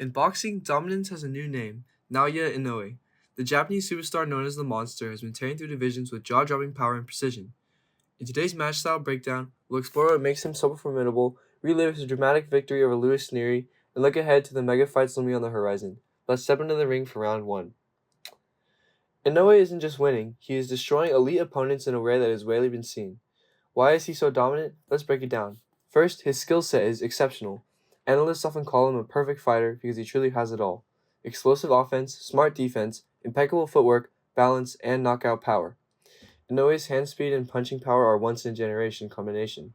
In boxing, dominance has a new name, Naoya Inoue. The Japanese superstar known as the Monster has been tearing through divisions with jaw-dropping power and precision. In today's match style breakdown, we'll explore what makes him so formidable, relive his dramatic victory over Luis Nery, and look ahead to the mega fights looming on the horizon. Let's step into the ring for round 1. Inoue isn't just winning, he is destroying elite opponents in a way that has rarely been seen. Why is he so dominant? Let's break it down. First, his skill set is exceptional. Analysts often call him a perfect fighter because he truly has it all. Explosive offense, smart defense, impeccable footwork, balance, and knockout power. Inoue's hand speed and punching power are once-in-a-generation combination.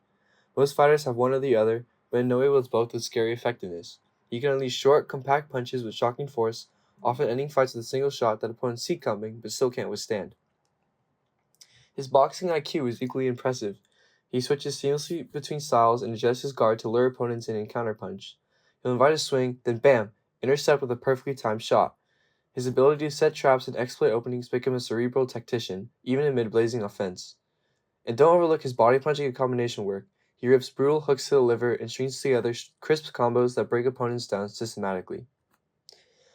Most fighters have one or the other, but Inoue wields both with scary effectiveness. He can unleash short, compact punches with shocking force, often ending fights with a single shot that opponents see coming but still can't withstand. His boxing IQ is equally impressive. He switches seamlessly between styles and adjusts his guard to lure opponents in and counterpunch. He'll invite a swing, then bam, intercept with a perfectly timed shot. His ability to set traps and exploit openings make him a cerebral tactician, even amid blazing offense. And don't overlook his body punching and combination work. He rips brutal hooks to the liver and strings together crisp combos that break opponents down systematically.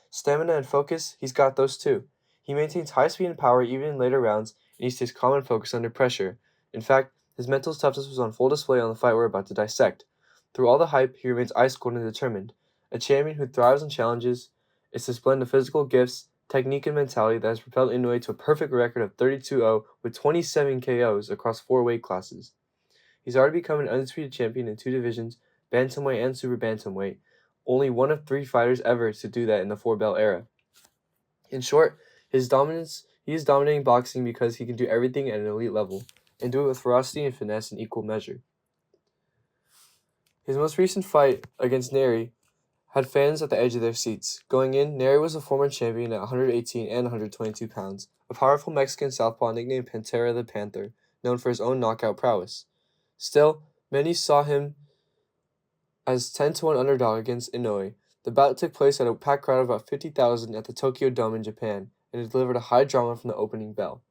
Stamina and focus, he's got those too. He maintains high speed and power even in later rounds, and he stays calm and focused under pressure. In fact, his mental toughness was on full display on the fight we're about to dissect. Through all the hype, he remains ice-cold and determined. A champion who thrives on challenges. It's this blend of physical gifts, technique, and mentality that has propelled Inoue to a perfect record of 32-0 with 27 KOs across 4 weight classes. He's already become an undisputed champion in 2 divisions, bantamweight and super bantamweight, only one of 3 fighters ever to do that in the 4-belt era. In short, he is dominating boxing because he can do everything at an elite level, and do it with ferocity and finesse in equal measure. His most recent fight against Nery had fans at the edge of their seats. Going in, Nery was a former champion at 118 and 122 pounds, a powerful Mexican southpaw nicknamed Pantera the Panther, known for his own knockout prowess. Still, many saw him as 10-1 underdog against Inoue. The bout took place at a packed crowd of about 50,000 at the Tokyo Dome in Japan, and it delivered a high drama from the opening bell.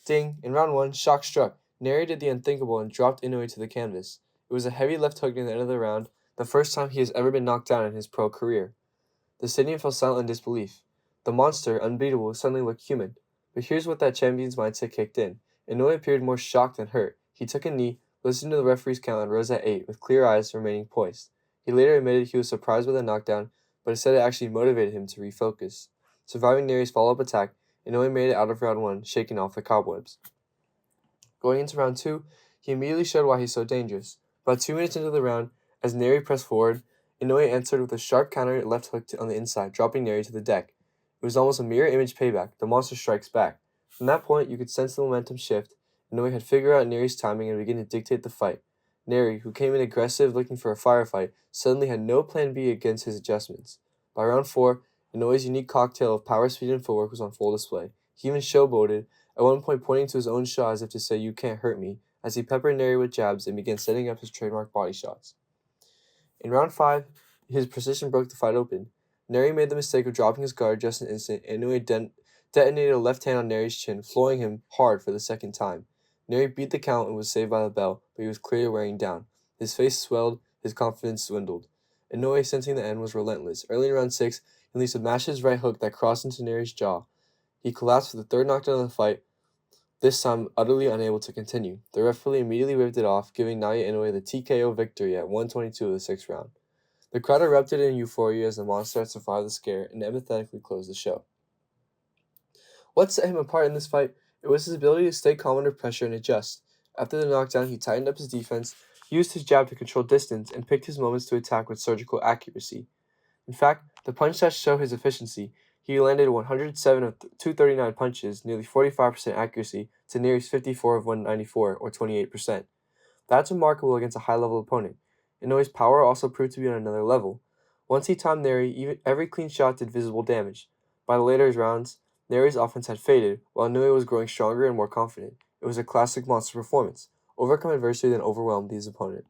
Ding! In round 1, shock struck. Nery did the unthinkable and dropped Inoue to the canvas. It was a heavy left hook near the end of the round, the first time he has ever been knocked down in his pro career. The stadium fell silent in disbelief. The monster, unbeatable, suddenly looked human. But here's what that champion's mindset kicked in. Inoue appeared more shocked than hurt. He took a knee, listened to the referee's count, and rose at 8, with clear eyes remaining poised. He later admitted he was surprised by the knockdown, but said it actually motivated him to refocus. Surviving Nery's follow-up attack, Inoue made it out of round 1, shaking off the cobwebs. Going into round 2, he immediately showed why he's so dangerous. About 2 minutes into the round, as Nery pressed forward, Inoue answered with a sharp counter left hook on the inside, dropping Nery to the deck. It was almost a mirror image payback. The monster strikes back. From that point, you could sense the momentum shift. Inoue had figured out Nery's timing and began to dictate the fight. Nery, who came in aggressive looking for a firefight, suddenly had no plan B against his adjustments. By round 4, Inoue's unique cocktail of power, speed, and footwork was on full display. He even showboated, at one point pointing to his own shot as if to say, "You can't hurt me," as he peppered Nery with jabs and began setting up his trademark body shots. In round 5, his precision broke the fight open. Nery made the mistake of dropping his guard just an instant, and Inoue detonated a left hand on Nery's chin, flooring him hard for the second time. Nery beat the count and was saved by the bell, but he was clearly wearing down. His face swelled, his confidence dwindled. Inoue, sensing the end, was relentless. Early in round 6, he unleashed a massive right hook that crossed into Nery's jaw. He collapsed for the 3rd knockdown of the fight, this time utterly unable to continue. The referee immediately waved it off, giving Naoya Inoue the TKO victory at 122 of the 6th round. The crowd erupted in euphoria as the monster had survived the scare and empathetically closed the show. What set him apart in this fight? It was his ability to stay calm under pressure and adjust. After the knockdown, he tightened up his defense, used his jab to control distance, and picked his moments to attack with surgical accuracy. In fact, the punch tests show his efficiency. He landed 107 of 239 punches, nearly 45% accuracy, to Nery's 54 of 194, or 28%. That's remarkable against a high-level opponent. Inoue's power also proved to be on another level. Once he timed Nery, every clean shot did visible damage. By the later rounds, Nery's offense had faded, while Inoue was growing stronger and more confident. It was a classic monster performance. Overcome adversity, then overwhelmed his opponent.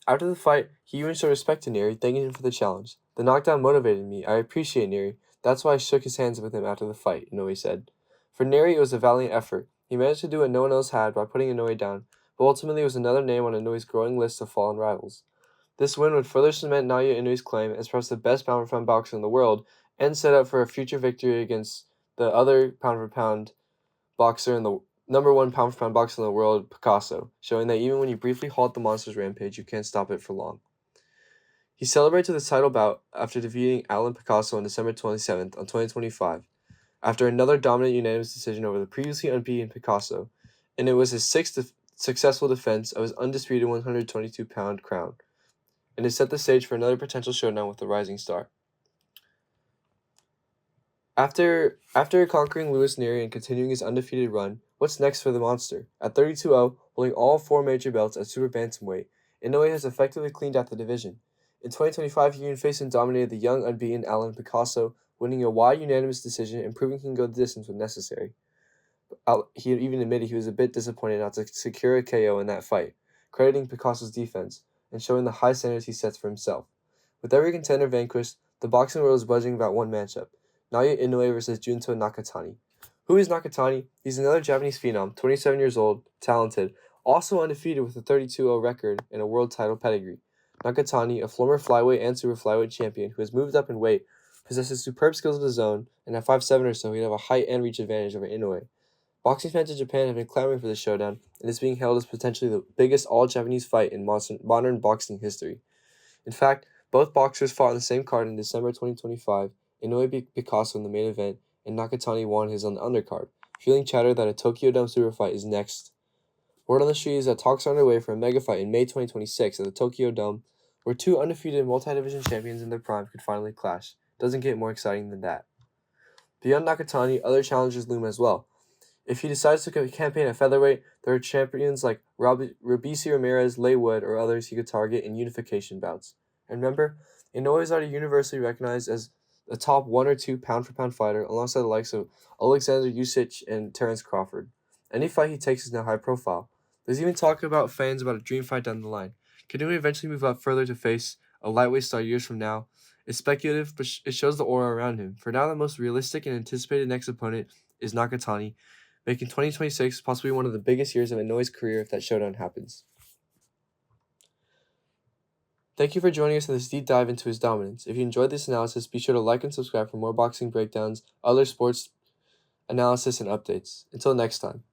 After the fight, he even showed respect to Nery, thanking him for the challenge. "The knockdown motivated me. I appreciate Nery. That's why I shook his hands with him after the fight," Inoue said. For Nery, it was a valiant effort. He managed to do what no one else had by putting Inoue down, but ultimately it was another name on Inoue's growing list of fallen rivals. This win would further cement Naoya Inoue's claim as perhaps the best pound-for-pound boxer in the world and set up for a future victory against the other pound-for-pound boxer and the number one pound-for-pound boxer in the world, Picasso, showing that even when you briefly halt the monster's rampage, you can't stop it for long. He celebrated the title bout after defeating Alan Picasso on December 27th on 2025, after another dominant unanimous decision over the previously unbeaten Picasso, and it was his sixth successful defense of his undisputed 122-pound crown, and it set the stage for another potential showdown with the rising star. After conquering Luis Nery and continuing his undefeated run, what's next for the monster? At 32-0, holding all four major belts at super bantamweight, Inoue has effectively cleaned out the division. In 2025, he even faced and dominated the young unbeaten Alan Picasso, winning a wide unanimous decision and proving he can go the distance when necessary. He even admitted he was a bit disappointed not to secure a KO in that fight, crediting Picasso's defense and showing the high standards he sets for himself. With every contender vanquished, the boxing world is budging about one matchup: Naoya Inoue versus Junto Nakatani. Who is Nakatani? He's another Japanese phenom, 27 years old, talented, also undefeated with a 32-0 record and a world title pedigree. Nakatani, a former flyweight and super flyweight champion who has moved up in weight, possesses superb skills of his own, and at 5'7" or so, he'd have a height and reach advantage over Inoue. Boxing fans in Japan have been clamoring for this showdown, and it's being hailed as potentially the biggest all-Japanese fight in modern boxing history. In fact, both boxers fought on the same card in December 2025. Inoue beat Picasso in the main event, and Nakatani won his on the undercard, fueling chatter that a Tokyo Dome super fight is next. Word on the street is that talks are underway for a mega fight in May 2026 at the Tokyo Dome, where two undefeated multi-division champions in their prime could finally clash. Doesn't get more exciting than that. Beyond Nakatani, other challengers loom as well. If he decides to campaign at featherweight, there are champions like Robeisy Ramirez, Leigh Wood, or others he could target in unification bouts. And remember, Inoue is already universally recognized as a top 1 or 2 pound-for-pound fighter alongside the likes of Alexander Usyk and Terence Crawford. Any fight he takes is now high profile. There's even talk about fans about a dream fight down the line. Can Inoue eventually move up further to face a lightweight star years from now? It's speculative, but it shows the aura around him. For now, the most realistic and anticipated next opponent is Nakatani, making 2026 possibly one of the biggest years of Inoue's career if that showdown happens. Thank you for joining us in this deep dive into his dominance. If you enjoyed this analysis, be sure to like and subscribe for more boxing breakdowns, other sports analysis, and updates. Until next time.